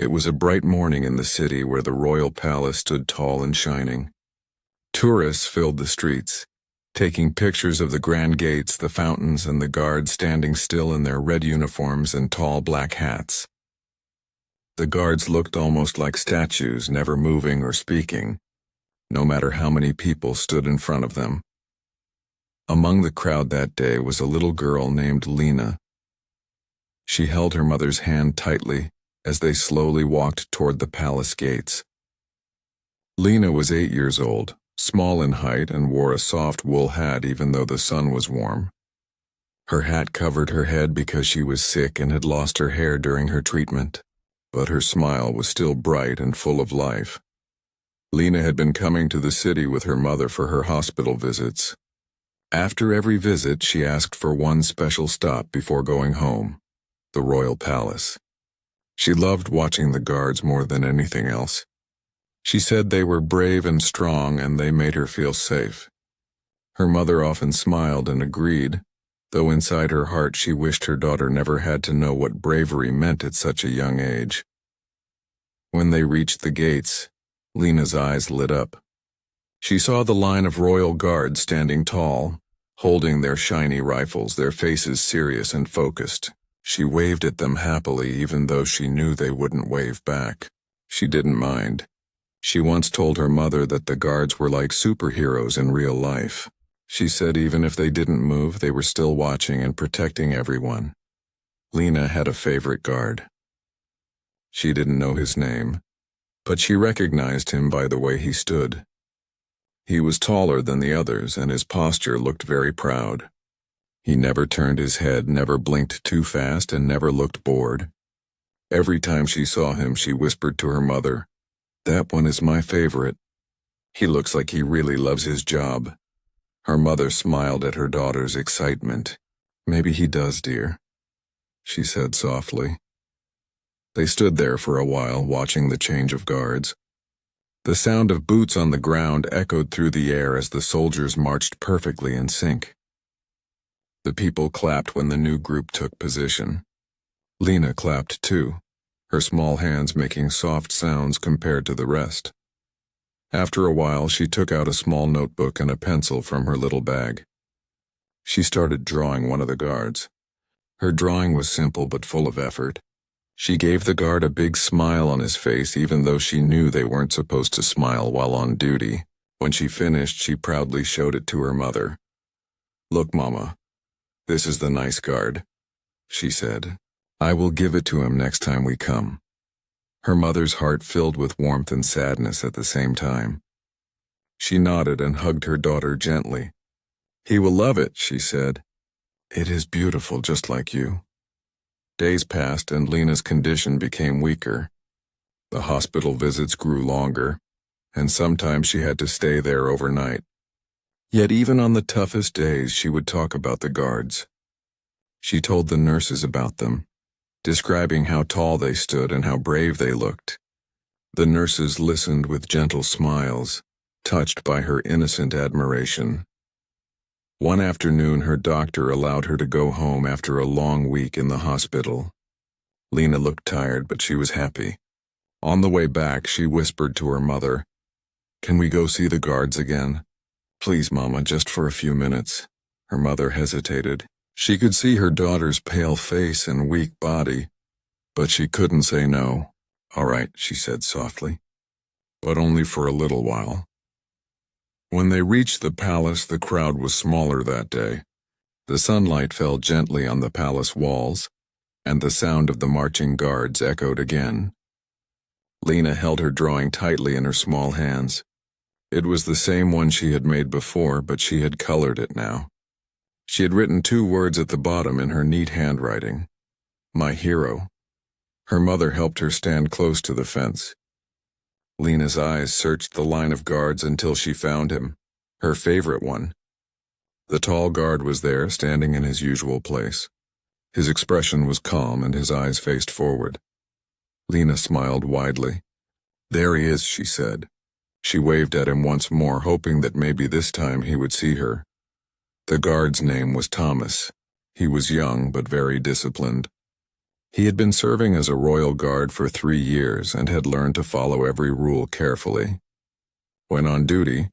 It was a bright morning in the city where the royal palace stood tall and shining. Tourists filled the streets, taking pictures of the grand gates, the fountains, and the guards standing still in their red uniforms and tall black hats. The guards looked almost like statues, never moving or speaking, no matter how many people stood in front of them. Among the crowd that day was a little girl named Lena. She held her mother's hand tightly as they slowly walked toward the palace gates. Lena was 8 years old, small in height, and wore a soft wool hat even though the sun was warm. Her hat covered her head because she was sick and had lost her hair during her treatment, but her smile was still bright and full of life. Lena had been coming to the city with her mother for her hospital visits. After every visit, she asked for one special stop before going home, the royal palace. She loved watching the guards more than anything else. She said they were brave and strong and they made her feel safe. Her mother often smiled and agreed, though inside her heart she wished her daughter never had to know what bravery meant at such a young age. When they reached the gates, Lena's eyes lit up. She saw the line of royal guards standing tall, holding their shiny rifles, their faces serious and focused. She waved at them happily even though she knew they wouldn't wave back. She didn't mind. She once told her mother that the guards were like superheroes in real life. She said even if they didn't move, they were still watching and protecting everyone. Lena had a favorite guard. She didn't know his name, but she recognized him by the way he stood. He was taller than the others, and his posture looked very proud. He never turned his head, never blinked too fast, and never looked bored. Every time she saw him, she whispered to her mother, "That one is my favorite. He looks like he really loves his job." Her mother smiled at her daughter's excitement. "Maybe he does, dear," she said softly. They stood there for a while, watching the change of guards. The sound of boots on the ground echoed through the air as the soldiers marched perfectly in sync. The people clapped when the new group took position. Lena clapped too, her small hands making soft sounds compared to the rest. After a while, she took out a small notebook and a pencil from her little bag. She started drawing one of the guards. Her drawing was simple but full of effort. She gave the guard a big smile on his face even though she knew they weren't supposed to smile while on duty. When she finished, she proudly showed it to her mother. "Look, Mama, this is the nice guard," she said. "I will give it to him next time we come." Her mother's heart filled with warmth and sadness at the same time. She nodded and hugged her daughter gently. "He will love it," she said. "It is beautiful, just like you." Days passed and Lena's condition became weaker. The hospital visits grew longer, and sometimes she had to stay there overnight. Yet even on the toughest days, she would talk about the guards. She told the nurses about them, describing how tall they stood and how brave they looked. The nurses listened with gentle smiles, touched by her innocent admiration. One afternoon, her doctor allowed her to go home after a long week in the hospital. Lena looked tired, but she was happy. On the way back, she whispered to her mother, "Can we go see the guards again? Please, Mama, just for a few minutes." Her mother hesitated. She could see her daughter's pale face and weak body, but she couldn't say no. "All right," she said softly, "but only for a little while." When they reached the palace, the crowd was smaller that day. The sunlight fell gently on the palace walls, and the sound of the marching guards echoed again. Lena held her drawing tightly in her small hands. It was the same one she had made before, but she had colored it now. She had written 2 words at the bottom in her neat handwriting. "My hero." Her mother helped her stand close to the fence. Lena's eyes searched the line of guards until she found him, her favorite one. The tall guard was there, standing in his usual place. His expression was calm and his eyes faced forward. Lena smiled widely. "There he is," she said. She waved at him once more, hoping that maybe this time he would see her. The guard's name was Thomas. He was young but very disciplined. He had been serving as a royal guard for 3 years and had learned to follow every rule carefully. When on duty,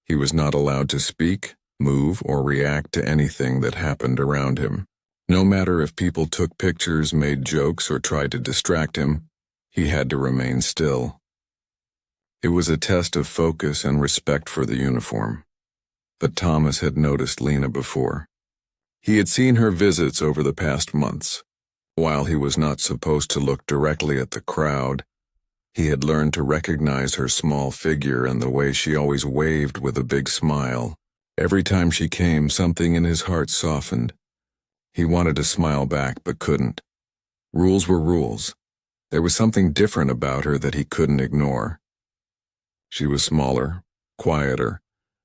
he was not allowed to speak, move, or react to anything that happened around him. No matter if people took pictures, made jokes, or tried to distract him, he had to remain still. It was a test of focus and respect for the uniform. But Thomas had noticed Lena before. He had seen her visits over the past months. While he was not supposed to look directly at the crowd, he had learned to recognize her small figure and the way she always waved with a big smile. Every time she came, something in his heart softened. He wanted to smile back but couldn't. Rules were rules. There was something different about her that he couldn't ignore. She was smaller, quieter,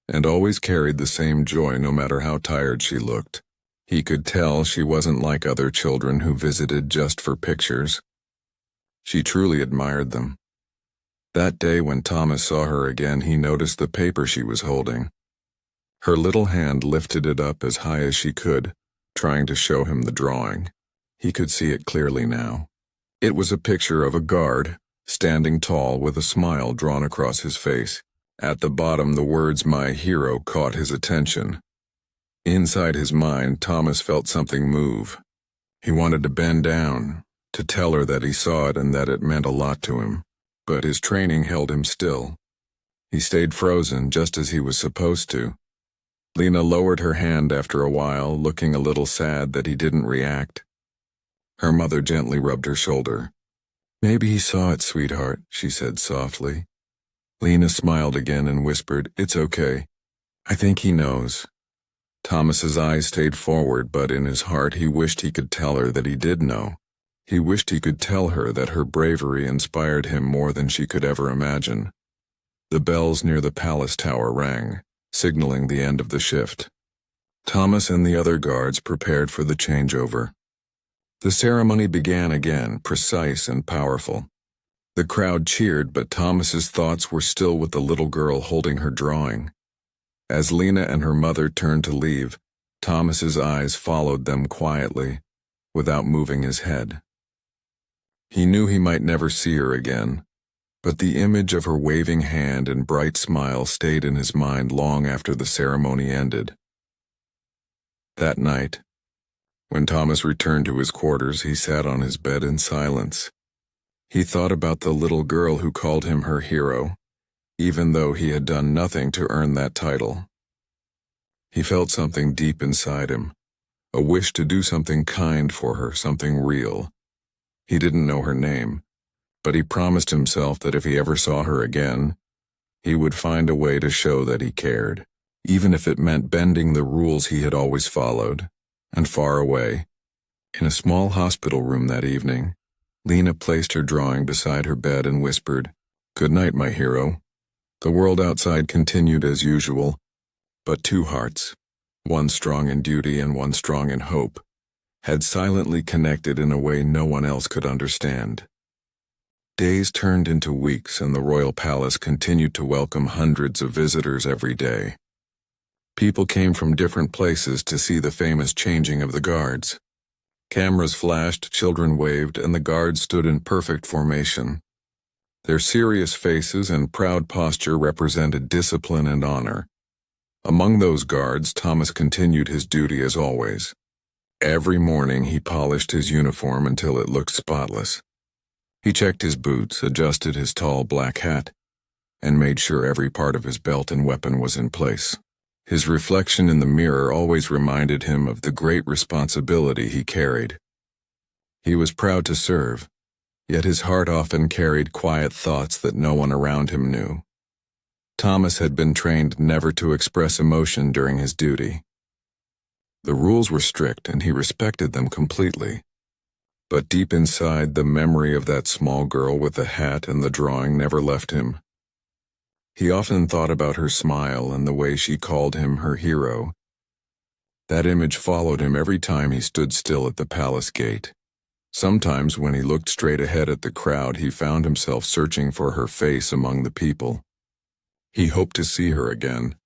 and always carried the same joy no matter how tired she looked. He could tell she wasn't like other children who visited just for pictures. She truly admired them. That day when Thomas saw her again, he noticed the paper she was holding. Her little hand lifted it up as high as she could, trying to show him the drawing. He could see it clearly now. It was a picture of a guard, standing tall with a smile drawn across his face. At the bottom, the words "My hero" caught his attention. Inside his mind, Thomas felt something move. He wanted to bend down, to tell her that he saw it and that it meant a lot to him. But his training held him still. He stayed frozen just as he was supposed to. Lena lowered her hand after a while, looking a little sad that he didn't react. Her mother gently rubbed her shoulder. "Maybe he saw it, sweetheart," she said softly. Lena smiled again and whispered, "It's okay. I think he knows." Thomas's eyes stayed forward, but in his heart he wished he could tell her that he did know. He wished he could tell her that her bravery inspired him more than she could ever imagine. The bells near the palace tower rang, signaling the end of the shift. Thomas and the other guards prepared for the changeover. The ceremony began again, precise and powerful. The crowd cheered, but Thomas's thoughts were still with the little girl holding her drawing. As Lena and her mother turned to leave, Thomas's eyes followed them quietly, without moving his head. He knew he might never see her again, but the image of her waving hand and bright smile stayed in his mind long after the ceremony ended. That night, when Thomas returned to his quarters, he sat on his bed in silence. He thought about the little girl who called him her hero, even though he had done nothing to earn that title. He felt something deep inside him, a wish to do something kind for her, something real. He didn't know her name, but he promised himself that if he ever saw her again, he would find a way to show that he cared, even if it meant bending the rules he had always followed. And far away, in a small hospital room that evening, Lena placed her drawing beside her bed and whispered, "Good night, my hero." The world outside continued as usual, but two hearts, one strong in duty and one strong in hope, had silently connected in a way no one else could understand. Days turned into weeks, and the royal palace continued to welcome hundreds of visitors every day. People came from different places to see the famous changing of the guards. Cameras flashed, children waved, and the guards stood in perfect formation. Their serious faces and proud posture represented discipline and honor. Among those guards, Thomas continued his duty as always. Every morning he polished his uniform until it looked spotless. He checked his boots, adjusted his tall black hat, and made sure every part of his belt and weapon was in place. His reflection in the mirror always reminded him of the great responsibility he carried. He was proud to serve, yet his heart often carried quiet thoughts that no one around him knew. Thomas had been trained never to express emotion during his duty. The rules were strict and he respected them completely. But deep inside, the memory of that small girl with the hat and the drawing never left him. He often thought about her smile and the way she called him her hero. That image followed him every time he stood still at the palace gate. Sometimes when he looked straight ahead at the crowd, he found himself searching for her face among the people. He hoped to see her again.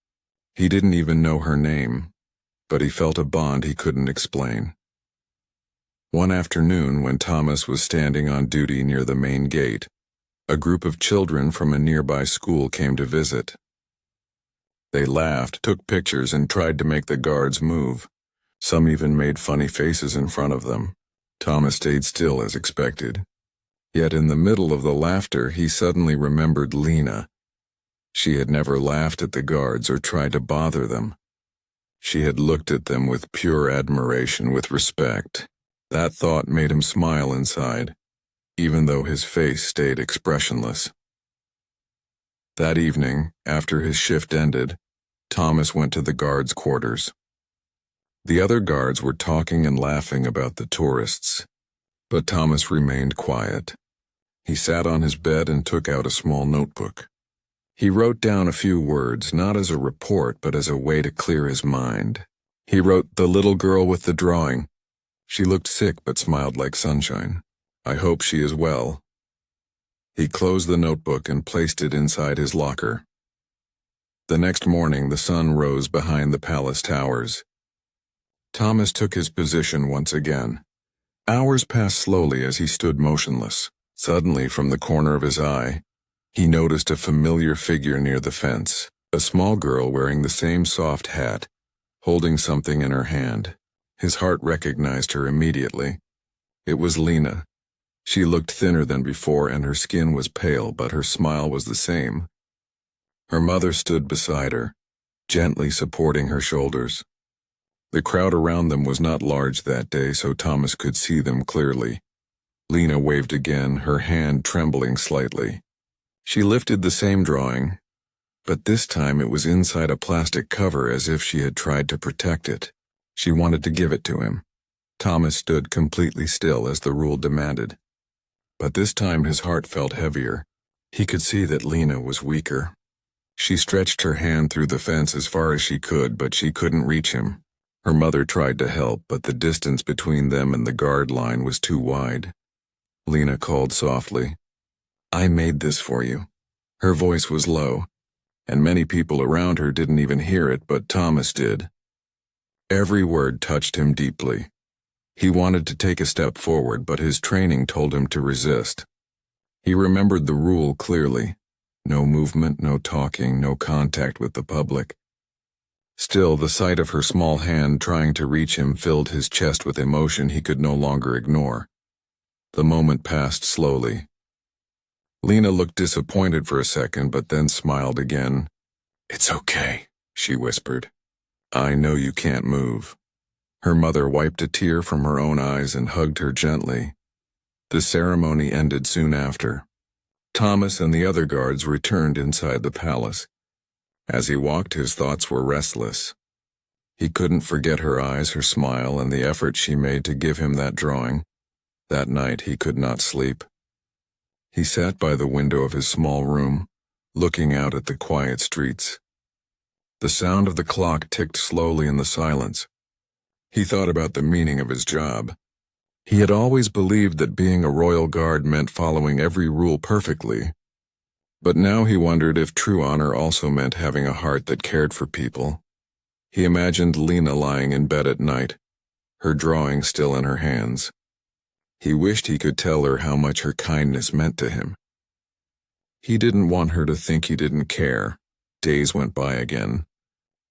He didn't even know her name, but he felt a bond he couldn't explain. One afternoon, when Thomas was standing on duty near the main gate, a group of children from a nearby school came to visit. They laughed, took pictures, and tried to make the guards move. Some even made funny faces in front of them. Thomas stayed still as expected. Yet in the middle of the laughter, he suddenly remembered Lena. She had never laughed at the guards or tried to bother them. She had looked at them with pure admiration, with respect. That thought made him smile inside, even though his face stayed expressionless. That evening, after his shift ended, Thomas went to the guards' quarters. The other guards were talking and laughing about the tourists, but Thomas remained quiet. He sat on his bed and took out a small notebook. He wrote down a few words, not as a report, but as a way to clear his mind. He wrote, "The little girl with the drawing. She looked sick but smiled like sunshine. I hope she is well." He closed the notebook and placed it inside his locker. The next morning, the sun rose behind the palace towers. Thomas took his position once again. Hours passed slowly as he stood motionless. Suddenly, from the corner of his eye, he noticed a familiar figure near the fence, a small girl wearing the same soft hat, holding something in her hand. His heart recognized her immediately. It was Lena. She looked thinner than before, and her skin was pale, but her smile was the same. Her mother stood beside her, gently supporting her shoulders. The crowd around them was not large that day, so Thomas could see them clearly. Lena waved again, her hand trembling slightly. She lifted the same drawing, but this time it was inside a plastic cover, as if she had tried to protect it. She wanted to give it to him. Thomas stood completely still as the rule demanded. But this time his heart felt heavier. He could see that Lena was weaker. She stretched her hand through the fence as far as she could, but she couldn't reach him. Her mother tried to help, but the distance between them and the guard line was too wide. Lena called softly, "I made this for you." Her voice was low, and many people around her didn't even hear it, but Thomas did. Every word touched him deeply. He wanted to take a step forward, but his training told him to resist. He remembered the rule clearly. No movement, no talking, no contact with the public. Still, the sight of her small hand trying to reach him filled his chest with emotion he could no longer ignore. The moment passed slowly. Lena looked disappointed for a second, but then smiled again. "It's okay," she whispered. "I know you can't move." Her mother wiped a tear from her own eyes and hugged her gently. The ceremony ended soon after. Thomas and the other guards returned inside the palace. As he walked, his thoughts were restless. He couldn't forget her eyes, her smile, and the effort she made to give him that drawing. That night he could not sleep. He sat by the window of his small room, looking out at the quiet streets. The sound of the clock ticked slowly in the silence. He thought about the meaning of his job. He had always believed that being a royal guard meant following every rule perfectly. But now he wondered if true honor also meant having a heart that cared for people. He imagined Lena lying in bed at night, her drawing still in her hands. He wished he could tell her how much her kindness meant to him. He didn't want her to think he didn't care. Days went by again.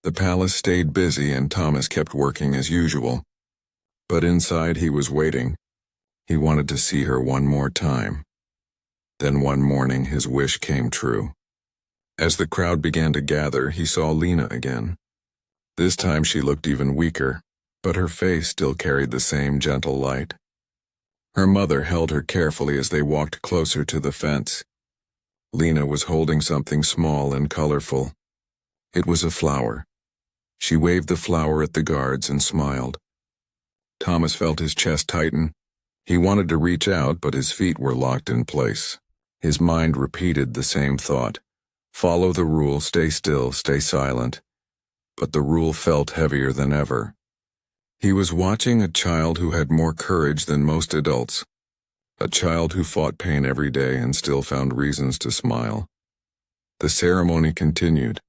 The palace stayed busy and Thomas kept working as usual. But inside he was waiting. He wanted to see her one more time. Then one morning his wish came true. As the crowd began to gather, he saw Lena again. This time she looked even weaker, but her face still carried the same gentle light. Her mother held her carefully as they walked closer to the fence. Lena was holding something small and colorful. It was a flower. She waved the flower at the guards and smiled. Thomas felt his chest tighten. He wanted to reach out, but his feet were locked in place. His mind repeated the same thought. Follow the rule, stay still, stay silent. But the rule felt heavier than ever. He was watching a child who had more courage than most adults. A child who fought pain every day and still found reasons to smile. The ceremony continued,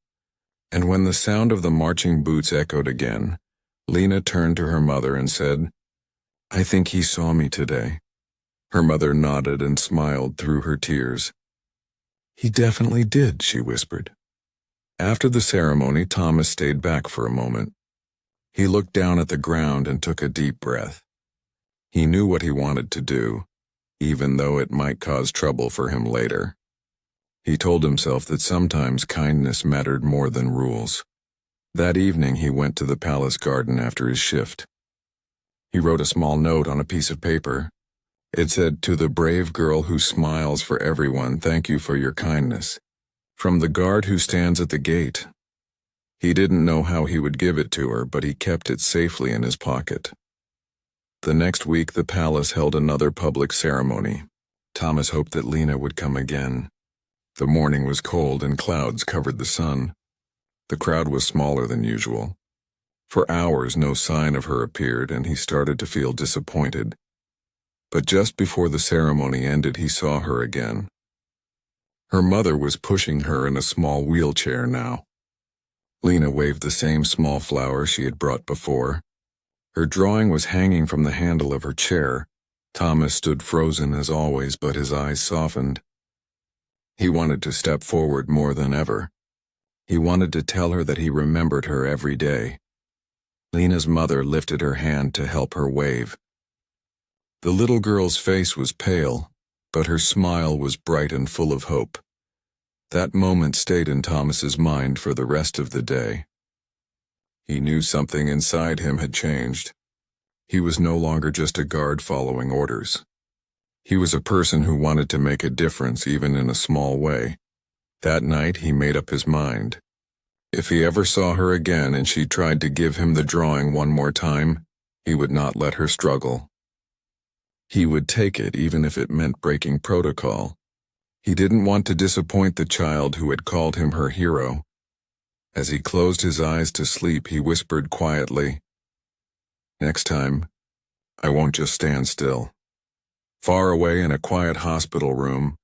and when the sound of the marching boots echoed again, Lena turned to her mother and said, "I think he saw me today." Her mother nodded and smiled through her tears. "He definitely did," she whispered. After the ceremony, Thomas stayed back for a moment. He looked down at the ground and took a deep breath. He knew what he wanted to do, even though it might cause trouble for him later. He told himself that sometimes kindness mattered more than rules. That evening he went to the palace garden after his shift. He wrote a small note on a piece of paper. It said, "To the brave girl who smiles for everyone, thank you for your kindness. From the guard who stands at the gate." He didn't know how he would give it to her, but he kept it safely in his pocket. The next week the palace held another public ceremony. Thomas hoped that Lena would come again. The morning was cold and clouds covered the sun. The crowd was smaller than usual. For hours no sign of her appeared, and he started to feel disappointed. But just before the ceremony ended, he saw her again. Her mother was pushing her in a small wheelchair now. Lena waved the same small flower she had brought before. Her drawing was hanging from the handle of her chair. Thomas stood frozen as always, but his eyes softened. He wanted to step forward more than ever. He wanted to tell her that he remembered her every day. Lena's mother lifted her hand to help her wave. The little girl's face was pale, but her smile was bright and full of hope. That moment stayed in Thomas's mind for the rest of the day. He knew something inside him had changed. He was no longer just a guard following orders. He was a person who wanted to make a difference, even in a small way. That night he made up his mind. If he ever saw her again and she tried to give him the drawing one more time, he would not let her struggle. He would take it even if it meant breaking protocol. He didn't want to disappoint the child who had called him her hero. As he closed his eyes to sleep, he whispered quietly, "Next time, I won't just stand still." Far away in a quiet hospital room,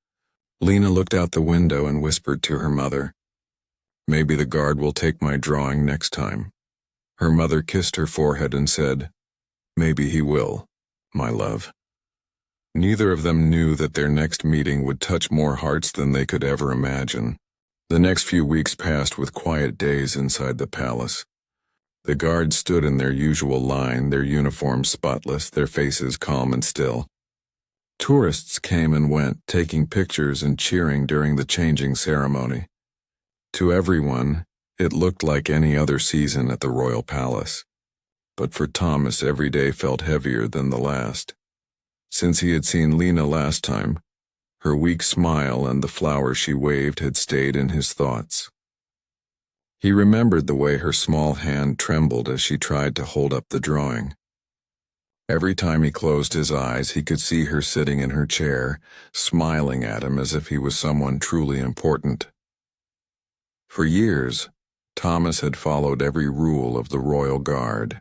Lena looked out the window and whispered to her mother, "Maybe the guard will take my drawing next time." Her mother kissed her forehead and said, "Maybe he will, my love." Neither of them knew that their next meeting would touch more hearts than they could ever imagine. The next few weeks passed with quiet days inside the palace. The guards stood in their usual line, their uniforms spotless, their faces calm and still. Tourists came and went, taking pictures and cheering during the changing ceremony. To everyone, it looked like any other season at the royal palace. But for Thomas, every day felt heavier than the last. Since he had seen Lena last time, her weak smile and the flower she waved had stayed in his thoughts. He remembered the way her small hand trembled as she tried to hold up the drawing. Every time he closed his eyes, he could see her sitting in her chair, smiling at him as if he was someone truly important. For years, Thomas had followed every rule of the royal guard.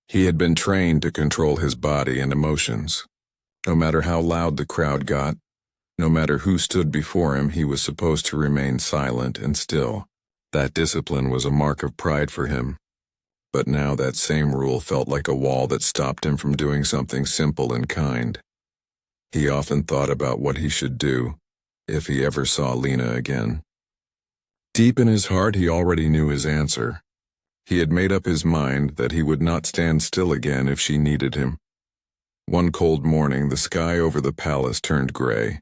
He had been trained to control his body and emotions. No matter how loud the crowd got, no matter who stood before him, he was supposed to remain silent and still. That discipline was a mark of pride for him. But now that same rule felt like a wall that stopped him from doing something simple and kind. He often thought about what he should do if he ever saw Lena again. Deep in his heart, he already knew his answer. He had made up his mind that he would not stand still again if she needed him. One cold morning, the sky over the palace turned gray.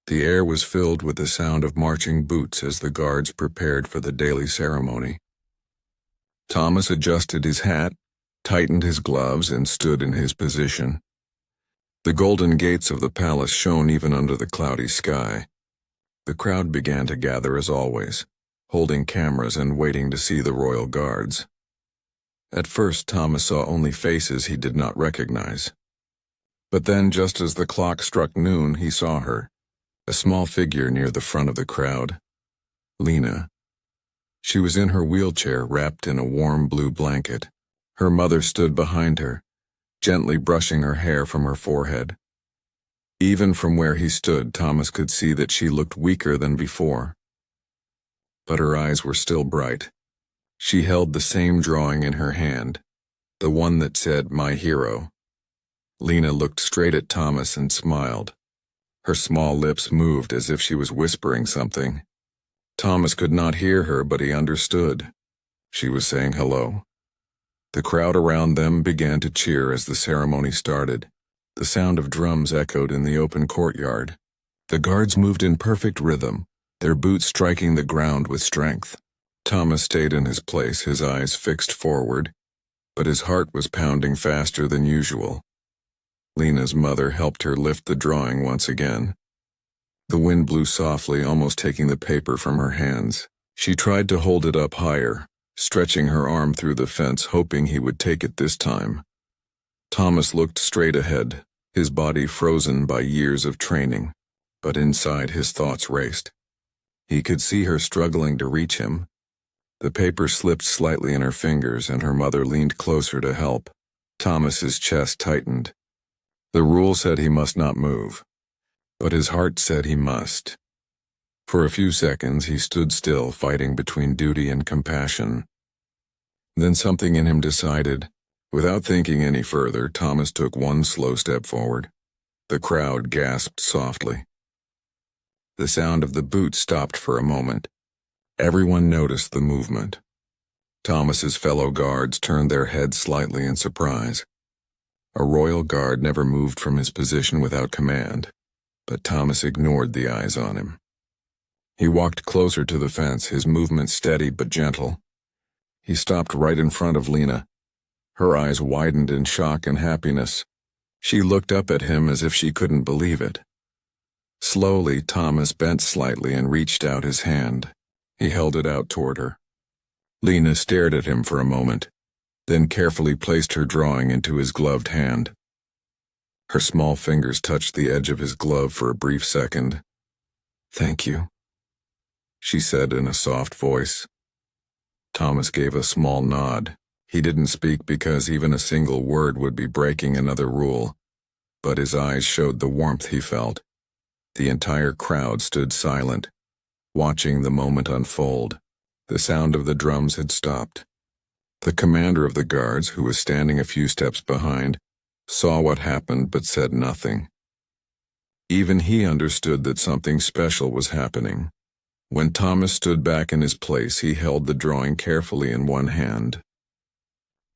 The air was filled with the sound of marching boots as the guards prepared for the daily ceremony. Thomas adjusted his hat, tightened his gloves, and stood in his position. The golden gates of the palace shone even under the cloudy sky. The crowd began to gather as always, holding cameras and waiting to see the royal guards. At first, Thomas saw only faces he did not recognize. But then, just as the clock struck noon, he saw her, a small figure near the front of the crowd. Lena. She was in her wheelchair, wrapped in a warm blue blanket. Her mother stood behind her, gently brushing her hair from her forehead. Even from where he stood, Thomas could see that she looked weaker than before. But her eyes were still bright. She held the same drawing in her hand. The one that said, "My hero." Lena looked straight at Thomas and smiled. Her small lips moved as if she was whispering something. Thomas could not hear her, but he understood. She was saying hello. The crowd around them began to cheer as the ceremony started. The sound of drums echoed in the open courtyard. The guards moved in perfect rhythm, their boots striking the ground with strength. Thomas stayed in his place, his eyes fixed forward, but his heart was pounding faster than usual. Lena's mother helped her lift the drawing once again. The wind blew softly, almost taking the paper from her hands. She tried to hold it up higher, stretching her arm through the fence, hoping he would take it this time. Thomas looked straight ahead, his body frozen by years of training, but inside his thoughts raced. He could see her struggling to reach him. The paper slipped slightly in her fingers, and her mother leaned closer to help. Thomas's chest tightened. The rule said he must not move, but his heart said he must. For a few seconds he stood still, fighting between duty and compassion. Then something in him decided. Without thinking any further, Thomas took one slow step forward. The crowd gasped softly. The sound of the boots stopped for a moment. Everyone noticed the movement. Thomas's fellow guards turned their heads slightly in surprise. A royal guard never moved from his position without command, but Thomas ignored the eyes on him. He walked closer to the fence, his movement steady but gentle. He stopped right in front of Lena. Her eyes widened in shock and happiness. She looked up at him as if she couldn't believe it. Slowly, Thomas bent slightly and reached out his hand. He held it out toward her. Lena stared at him for a moment, then carefully placed her drawing into his gloved hand. Her small fingers touched the edge of his glove for a brief second. "Thank you," she said in a soft voice. Thomas gave a small nod. He didn't speak because even a single word would be breaking another rule, but his eyes showed the warmth he felt. The entire crowd stood silent, watching the moment unfold. The sound of the drums had stopped. The commander of the guards, who was standing a few steps behind, saw what happened but said nothing. Even he understood that something special was happening. When Thomas stood back in his place, he held the drawing carefully in one hand.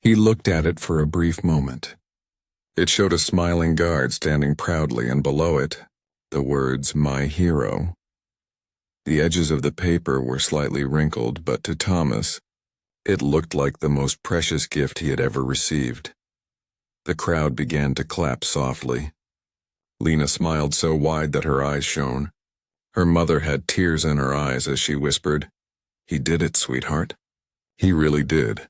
He looked at it for a brief moment. It showed a smiling guard standing proudly, and below it, the words, "My hero." The edges of the paper were slightly wrinkled, but to Thomas, it looked like the most precious gift he had ever received. The crowd began to clap softly. Lena smiled so wide that her eyes shone. Her mother had tears in her eyes as she whispered, "He did it, sweetheart. He really did."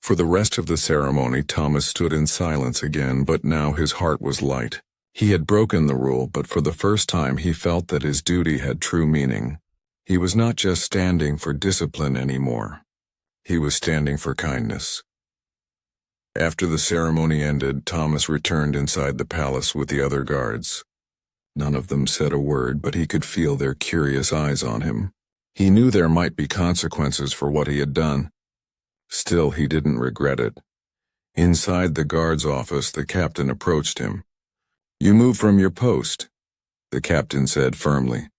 For the rest of the ceremony, Thomas stood in silence again, but now his heart was light. He had broken the rule, but for the first time he felt that his duty had true meaning. He was not just standing for discipline anymore. He was standing for kindness. After the ceremony ended, Thomas returned inside the palace with the other guards. None of them said a word, but he could feel their curious eyes on him. He knew there might be consequences for what he had done. Still, he didn't regret it. Inside the guard's office, the captain approached him. "You moved from your post," the captain said firmly.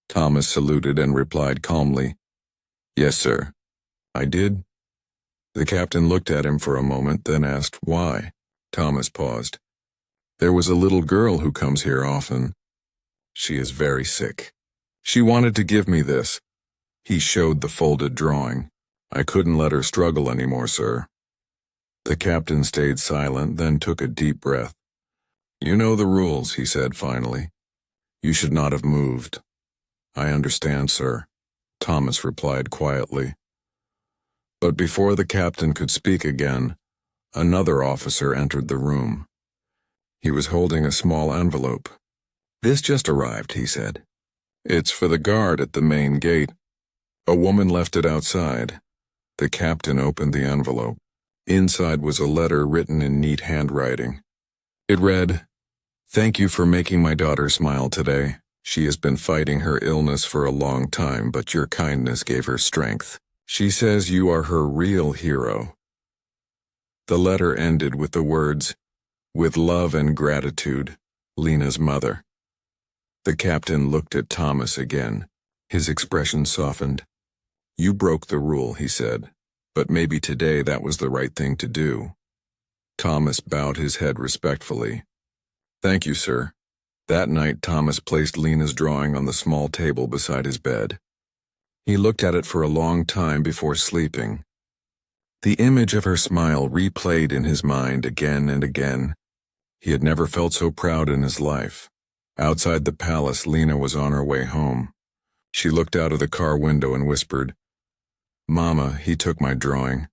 Thomas saluted and replied calmly, "Yes, sir." "I did?" The captain looked at him for a moment, then asked, "Why?" Thomas paused. "There was a little girl who comes here often. She is very sick. She wanted to give me this." He showed the folded drawing. "I couldn't let her struggle anymore, sir." The captain stayed silent, then took a deep breath. "You know the rules," he said finally. "You should not have moved." "I understand, sir," Thomas replied quietly. But before the captain could speak again, another officer entered the room. He was holding a small envelope. "This just arrived," he said. "It's for the guard at the main gate. A woman left it outside." The captain opened the envelope. Inside was a letter written in neat handwriting. It read, "Thank you for making my daughter smile today. She has been fighting her illness for a long time, but your kindness gave her strength. She says you are her real hero." The letter ended with the words, "With love and gratitude, Lena's mother." The captain looked at Thomas again. His expression softened. "You broke the rule," he said, "but maybe today that was the right thing to do." Thomas bowed his head respectfully. "Thank you, sir." That night, Thomas placed Lena's drawing on the small table beside his bed. He looked at it for a long time before sleeping. The image of her smile replayed in his mind again and again. He had never felt so proud in his life. Outside the palace, Lena was on her way home. She looked out of the car window and whispered, "Mama, he took my drawing."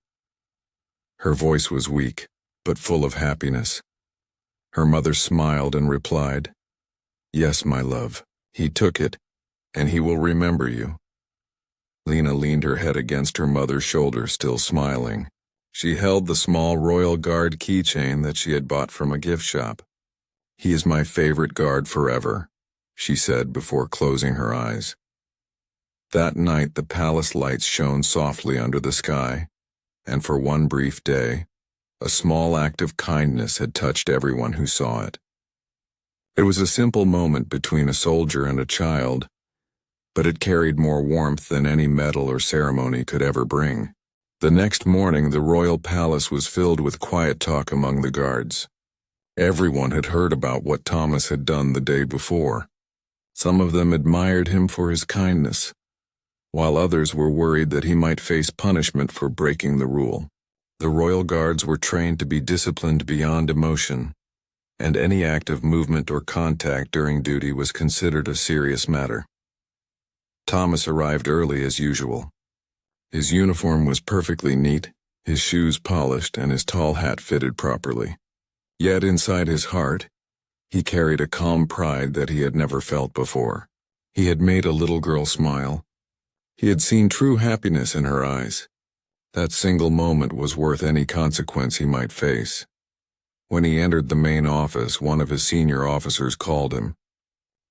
Her voice was weak, but full of happiness. Her mother smiled and replied, "Yes, my love, he took it, and he will remember you." Lena leaned her head against her mother's shoulder, still smiling. She held the small Royal Guard keychain that she had bought from a gift shop. "He is my favorite guard forever," she said before closing her eyes. That night the palace lights shone softly under the sky, and for one brief day, a small act of kindness had touched everyone who saw it. It was a simple moment between a soldier and a child, but it carried more warmth than any medal or ceremony could ever bring. The next morning, the royal palace was filled with quiet talk among the guards. Everyone had heard about what Thomas had done the day before. Some of them admired him for his kindness, while others were worried that he might face punishment for breaking the rule. The royal guards were trained to be disciplined beyond emotion, and any act of movement or contact during duty was considered a serious matter. Thomas arrived early as usual. His uniform was perfectly neat, his shoes polished, and his tall hat fitted properly. Yet inside his heart, he carried a calm pride that he had never felt before. He had made a little girl smile. He had seen true happiness in her eyes. That single moment was worth any consequence he might face. When he entered the main office, one of his senior officers called him.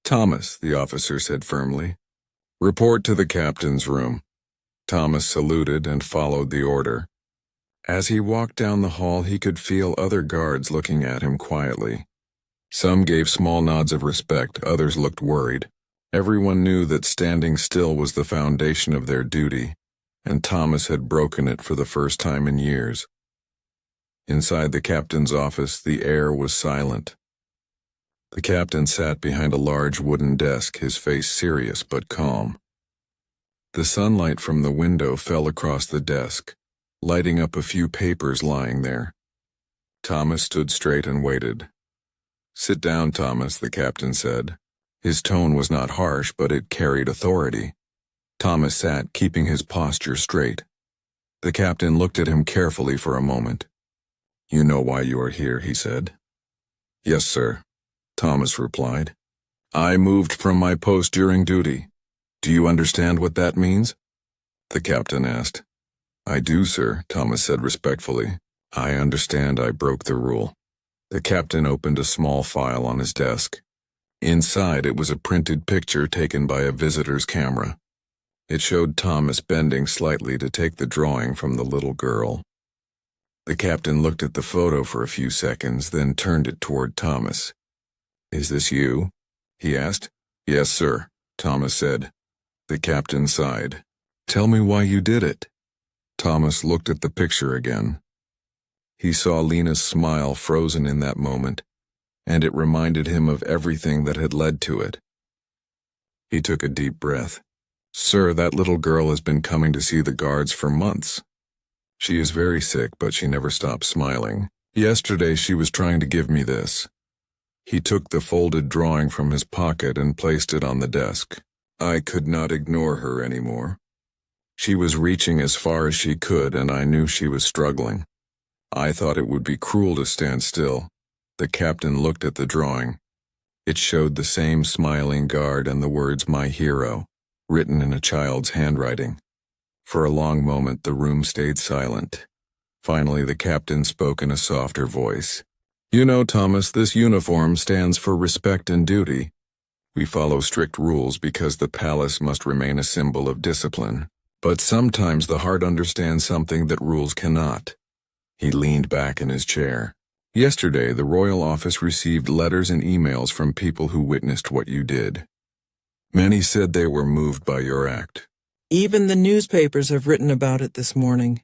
"Thomas," the officer said firmly. "Report to the captain's room." Thomas saluted and followed the order. As he walked down the hall, he could feel other guards looking at him quietly. Some gave small nods of respect, others looked worried. Everyone knew that standing still was the foundation of their duty, and Thomas had broken it for the first time in years. Inside the captain's office, the air was silent. The captain sat behind a large wooden desk, his face serious but calm. The sunlight from the window fell across the desk, lighting up a few papers lying there. Thomas stood straight and waited. "Sit down, Thomas," the captain said. His tone was not harsh, but it carried authority. Thomas sat, keeping his posture straight. The captain looked at him carefully for a moment. "You know why you are here," he said. "Yes, sir," Thomas replied. "I moved from my post during duty. Do you understand what that means?" The captain asked. "I do, sir," Thomas said respectfully. "I understand I broke the rule." The captain opened a small file on his desk. Inside it was a printed picture taken by a visitor's camera. It showed Thomas bending slightly to take the drawing from the little girl. The captain looked at the photo for a few seconds, then turned it toward Thomas. "Is this you?" he asked. "Yes, sir," Thomas said. The captain sighed. "Tell me why you did it." Thomas looked at the picture again. He saw Lena's smile frozen in that moment, and it reminded him of everything that had led to it. He took a deep breath. "Sir, that little girl has been coming to see the guards for months. She is very sick, but she never stops smiling. Yesterday she was trying to give me this." He took the folded drawing from his pocket and placed it on the desk. I could not ignore her anymore. She was reaching as far as she could, and I knew she was struggling. I thought it would be cruel to stand still. The captain looked at the drawing. It showed the same smiling guard and the words "My hero," written in a child's handwriting. For a long moment the room stayed silent. Finally the captain spoke in a softer voice. "You know, Thomas, this uniform stands for respect and duty. We follow strict rules because the palace must remain a symbol of discipline. But sometimes the heart understands something that rules cannot." He leaned back in his chair. Yesterday, the royal office received letters and emails from people who witnessed what you did. Many said they were moved by your act. Even the newspapers have written about it this morning.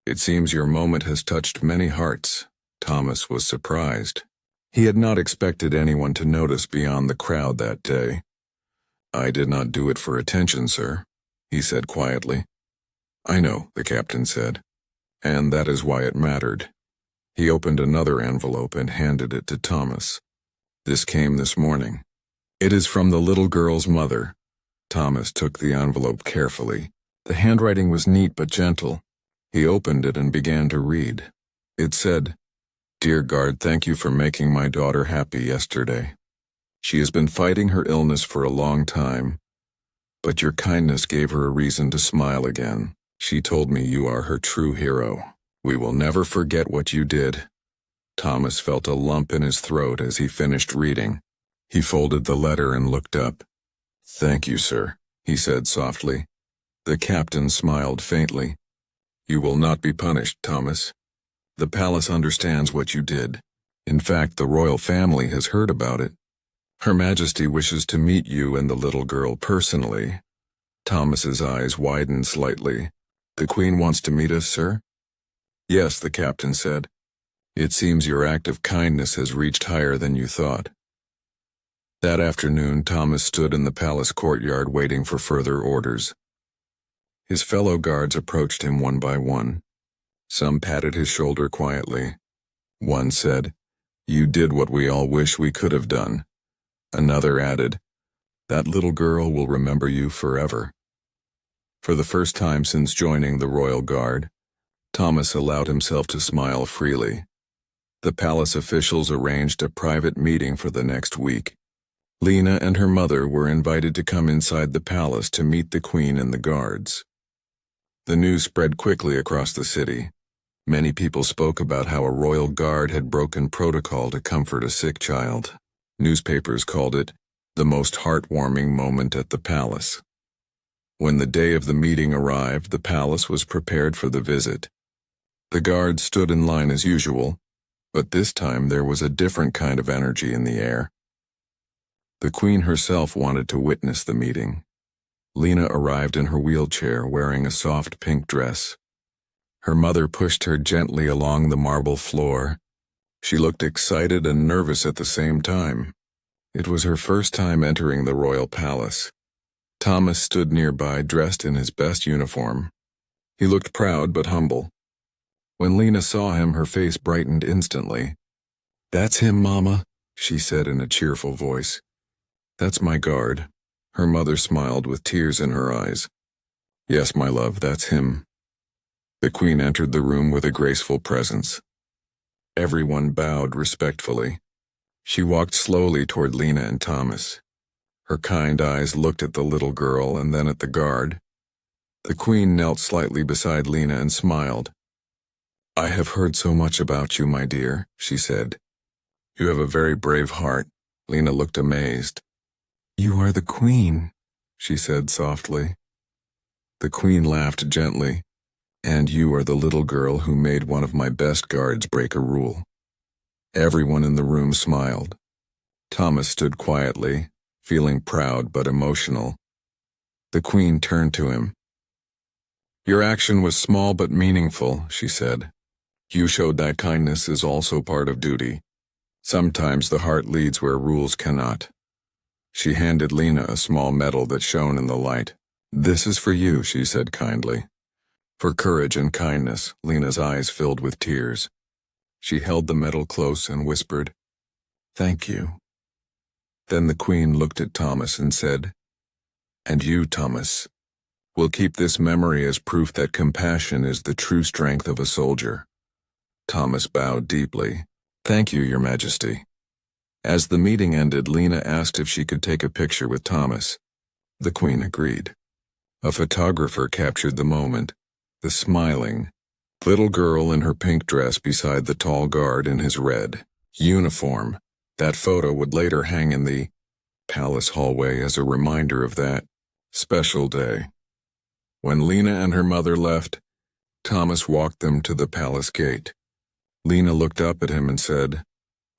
It seems your moment has touched many hearts. Thomas was surprised. He had not expected anyone to notice beyond the crowd that day. I did not do it for attention, sir, he said quietly. I know, the captain said, and that is why it mattered. He opened another envelope and handed it to Thomas. This came this morning. It is from the little girl's mother. Thomas took the envelope carefully. The handwriting was neat but gentle. He opened it and began to read. It said, Dear guard, thank you for making my daughter happy yesterday. She has been fighting her illness for a long time, but your kindness gave her a reason to smile again. She told me you are her true hero. We will never forget what you did. Thomas felt a lump in his throat as he finished reading. He folded the letter and looked up. Thank you, sir, he said softly. The captain smiled faintly. You will not be punished, Thomas. The palace understands what you did. In fact, the royal family has heard about it. Her Majesty wishes to meet you and the little girl personally. Thomas's eyes widened slightly. The Queen wants to meet us, sir? Yes, the captain said. It seems your act of kindness has reached higher than you thought. That afternoon, Thomas stood in the palace courtyard waiting for further orders. His fellow guards approached him one by one. Some patted his shoulder quietly. One said, You did what we all wish we could have done. Another added, That little girl will remember you forever. For the first time since joining the Royal Guard, Thomas allowed himself to smile freely. The palace officials arranged a private meeting for the next week. Lena and her mother were invited to come inside the palace to meet the Queen and the guards. The news spread quickly across the city. Many people spoke about how a royal guard had broken protocol to comfort a sick child. Newspapers called it the most heartwarming moment at the palace. When the day of the meeting arrived, the palace was prepared for the visit. The guards stood in line as usual, but this time there was a different kind of energy in the air. The Queen herself wanted to witness the meeting. Lena arrived in her wheelchair wearing a soft pink dress. Her mother pushed her gently along the marble floor. She looked excited and nervous at the same time. It was her first time entering the royal palace. Thomas stood nearby, dressed in his best uniform. He looked proud but humble. When Lena saw him, her face brightened instantly. That's him, Mama, she said in a cheerful voice. That's my guard. Her mother smiled with tears in her eyes. Yes, my love, that's him. The Queen entered the room with a graceful presence. Everyone bowed respectfully. She walked slowly toward Lena and Thomas. Her kind eyes looked at the little girl and then at the guard. The Queen knelt slightly beside Lena and smiled. I have heard so much about you, my dear, she said. You have a very brave heart. Lena looked amazed. You are the Queen, she said softly. The Queen laughed gently. And you are the little girl who made one of my best guards break a rule. Everyone in the room smiled. Thomas stood quietly, feeling proud but emotional. The Queen turned to him. Your action was small but meaningful, she said. You showed that kindness is also part of duty. Sometimes the heart leads where rules cannot. She handed Lena a small medal that shone in the light. This is for you, she said kindly. For courage and kindness, Lena's eyes filled with tears. She held the medal close and whispered, Thank you. Then the Queen looked at Thomas and said, And you, Thomas, will keep this memory as proof that compassion is the true strength of a soldier. Thomas bowed deeply. Thank you, Your Majesty. As the meeting ended, Lena asked if she could take a picture with Thomas. The Queen agreed. A photographer captured the moment. The smiling little girl in her pink dress beside the tall guard in his red uniform. That photo would later hang in the palace hallway as a reminder of that special day. When Lena and her mother left, Thomas walked them to the palace gate. Lena looked up at him and said,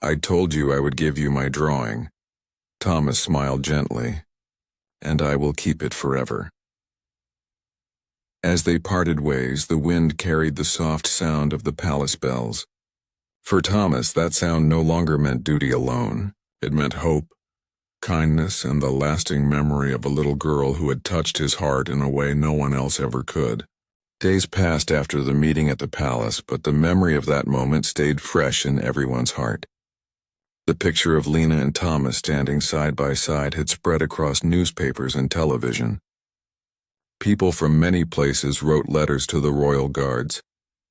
"I told you I would give you my drawing." Thomas smiled gently, "And I will keep it forever." As they parted ways, the wind carried the soft sound of the palace bells. For Thomas, that sound no longer meant duty alone. It meant hope, kindness, and the lasting memory of a little girl who had touched his heart in a way no one else ever could. Days passed after the meeting at the palace, but the memory of that moment stayed fresh in everyone's heart. The picture of Lena and Thomas standing side by side had spread across newspapers and television. People from many places wrote letters to the royal guards,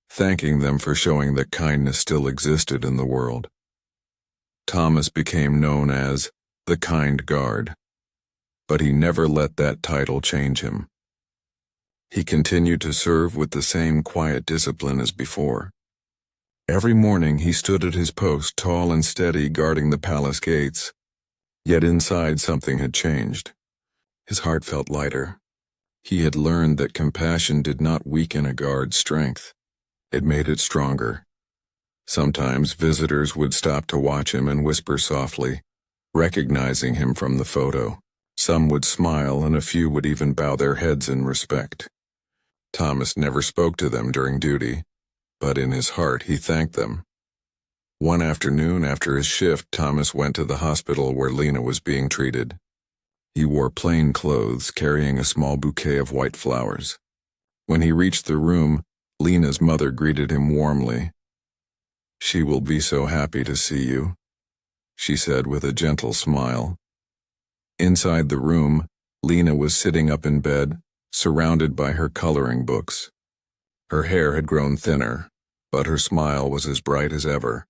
thanking them for showing that kindness still existed in the world. Thomas became known as the Kind Guard, but he never let that title change him. He continued to serve with the same quiet discipline as before. Every morning he stood at his post, tall and steady, guarding the palace gates. Yet inside something had changed. His heart felt lighter. He had learned that compassion did not weaken a guard's strength. It made it stronger. Sometimes visitors would stop to watch him and whisper softly, recognizing him from the photo. Some would smile, and a few would even bow their heads in respect. Thomas never spoke to them during duty, but in his heart he thanked them. One afternoon after his shift, Thomas went to the hospital where Lena was being treated. He wore plain clothes, carrying a small bouquet of white flowers. When he reached the room, Lena's mother greeted him warmly. "She will be so happy to see you," she said with a gentle smile. Inside the room, Lena was sitting up in bed, surrounded by her coloring books. Her hair had grown thinner, but her smile was as bright as ever.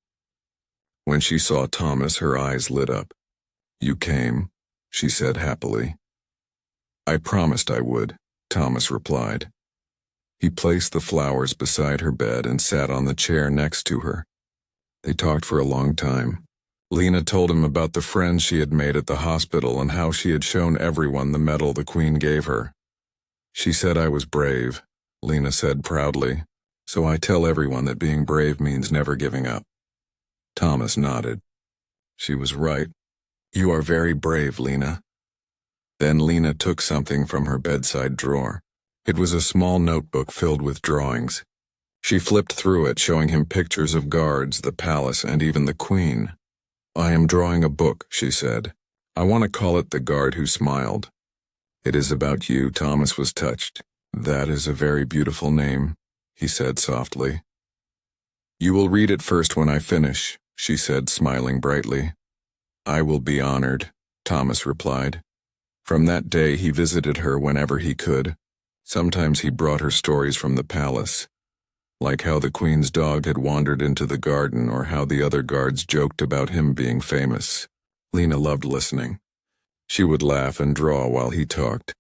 When she saw Thomas, her eyes lit up. "You came," she said happily. "I promised I would," Thomas replied. He placed the flowers beside her bed and sat on the chair next to her. They talked for a long time. Lena told him about the friends she had made at the hospital and how she had shown everyone the medal the Queen gave her. "She said I was brave," Lena said proudly, "so I tell everyone that being brave means never giving up." Thomas nodded. "She was right. You are very brave, Lena." Then Lena took something from her bedside drawer. It was a small notebook filled with drawings. She flipped through it, showing him pictures of guards, the palace, and even the Queen. "I am drawing a book," she said. "I want to call it The Guard Who Smiled." "It is about you." Thomas was touched. "That is a very beautiful name," he said softly. "You will read it first when I finish," she said, smiling brightly. "I will be honored," Thomas replied. From that day he visited her whenever he could. Sometimes he brought her stories from the palace, like how the Queen's dog had wandered into the garden or how the other guards joked about him being famous. Lena loved listening. She would laugh and draw while he talked.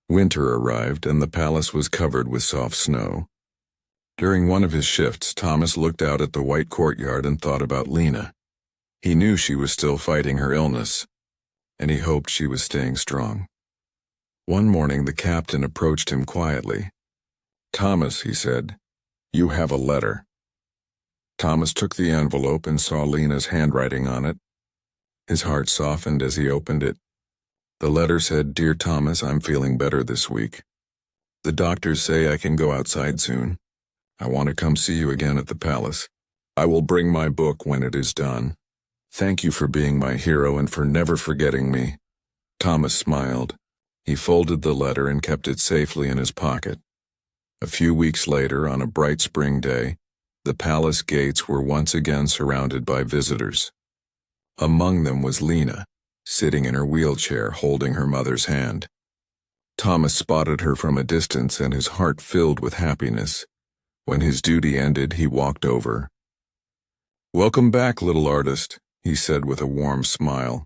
Winter arrived and the palace was covered with soft snow. During one of his shifts, Thomas looked out at the white courtyard and thought about Lena. He knew she was still fighting her illness, and he hoped she was staying strong. One morning the captain approached him quietly. "Thomas," he said, "you have a letter." Thomas took the envelope and saw Lena's handwriting on it. His heart softened as he opened it. The letter said, "Dear Thomas, I'm feeling better this week. The doctors say I can go outside soon. I want to come see you again at the palace. I will bring my book when it is done. Thank you for being my hero and for never forgetting me." Thomas smiled. He folded the letter and kept it safely in his pocket. A few weeks later, on a bright spring day, the palace gates were once again surrounded by visitors. Among them was Lena, sitting in her wheelchair holding her mother's hand. Thomas spotted her from a distance and his heart filled with happiness. When his duty ended, he walked over. "Welcome back, little artist," he said with a warm smile.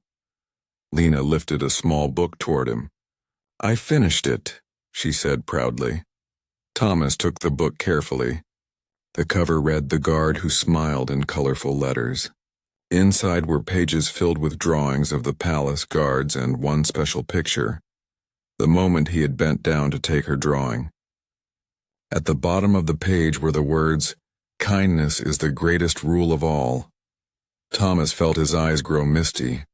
Lena lifted a small book toward him. "I finished it," she said proudly. Thomas took the book carefully. The cover read "The Guard Who Smiled" in colorful letters. Inside were pages filled with drawings of the palace guards and one special picture, the moment he had bent down to take her drawing. At the bottom of the page were the words, Kindness is the greatest rule of all. Thomas felt his eyes grow misty.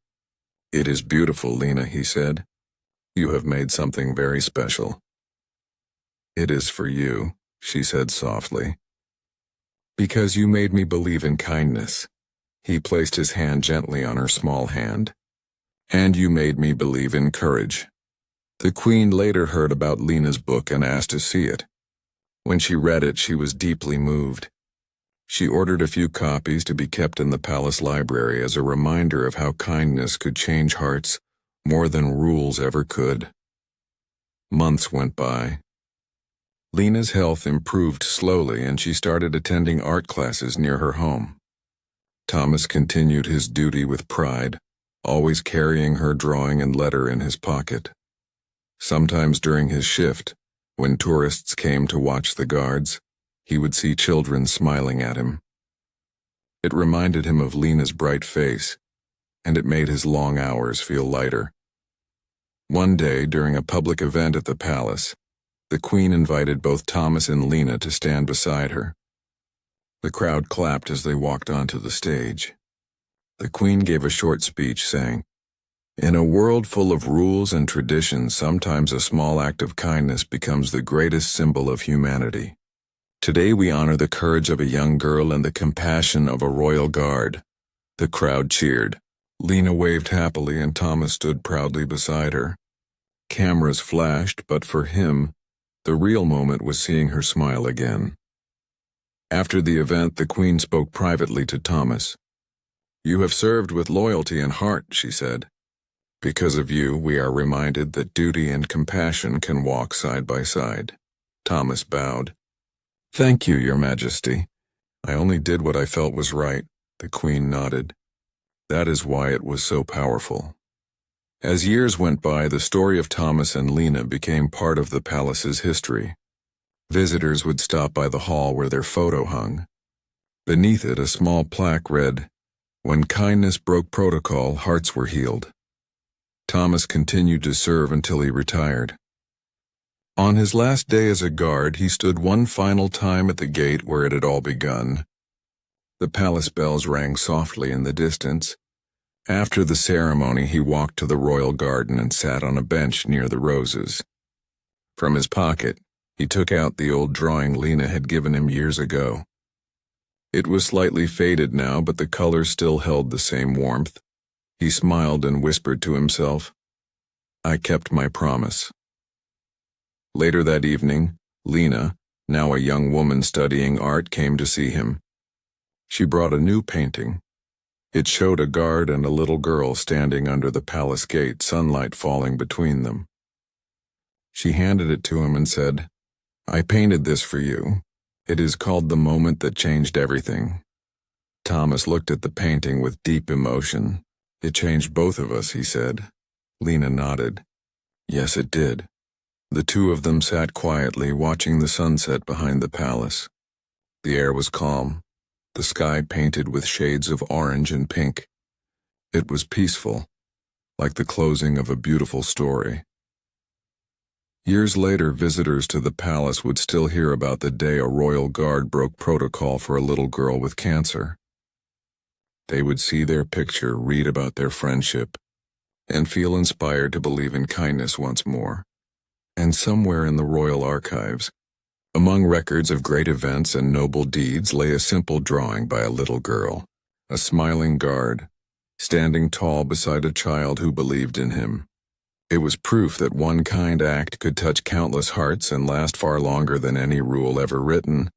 It is beautiful, Lena, he said. You have made something very special. It is for you, she said softly. Because you made me believe in kindness. He placed his hand gently on her small hand. And you made me believe in courage. The Queen later heard about Lena's book and asked to see it. When she read it, she was deeply moved. She ordered a few copies to be kept in the palace library as a reminder of how kindness could change hearts more than rules ever could. Months went by. Lena's health improved slowly and she started attending art classes near her home. Thomas continued his duty with pride, always carrying her drawing and letter in his pocket. Sometimes during his shift, when tourists came to watch the guards, he would see children smiling at him. It reminded him of Lena's bright face, and it made his long hours feel lighter. One day, during a public event at the palace, the Queen invited both Thomas and Lena to stand beside her. The crowd clapped as they walked onto the stage. The Queen gave a short speech saying, "In a world full of rules and traditions, sometimes a small act of kindness becomes the greatest symbol of humanity. Today we honor the courage of a young girl and the compassion of a royal guard." The crowd cheered. Lena waved happily and Thomas stood proudly beside her. Cameras flashed, but for him, the real moment was seeing her smile again. After the event, the Queen spoke privately to Thomas. "You have served with loyalty and heart," she said. "Because of you, we are reminded that duty and compassion can walk side by side." Thomas bowed. "Thank you, Your Majesty. I only did what I felt was right," the Queen nodded. "That is why it was so powerful." As years went by, the story of Thomas and Lena became part of the palace's history. Visitors would stop by the hall where their photo hung. Beneath it, a small plaque read, "When kindness broke protocol, hearts were healed." Thomas continued to serve until he retired. On his last day as a guard, he stood one final time at the gate where it had all begun. The palace bells rang softly in the distance. After the ceremony, he walked to the royal garden and sat on a bench near the roses. From his pocket, he took out the old drawing Lena had given him years ago. It was slightly faded now, but the color still held the same warmth. He smiled and whispered to himself, "I kept my promise." Later that evening, Lena, now a young woman studying art, came to see him. She brought a new painting. It showed a guard and a little girl standing under the palace gate, sunlight falling between them. She handed it to him and said, "I painted this for you. It is called The Moment That Changed Everything." Thomas looked at the painting with deep emotion. "It changed both of us," he said. Lena nodded. "Yes, it did." The two of them sat quietly, watching the sunset behind the palace. The air was calm, the sky painted with shades of orange and pink. It was peaceful, like the closing of a beautiful story. Years later, visitors to the palace would still hear about the day a royal guard broke protocol for a little girl with cancer. They would see their picture, read about their friendship, and feel inspired to believe in kindness once more. And somewhere in the royal archives, among records of great events and noble deeds, lay a simple drawing by a little girl, a smiling guard, standing tall beside a child who believed in him. It was proof that one kind act could touch countless hearts and last far longer than any rule ever written.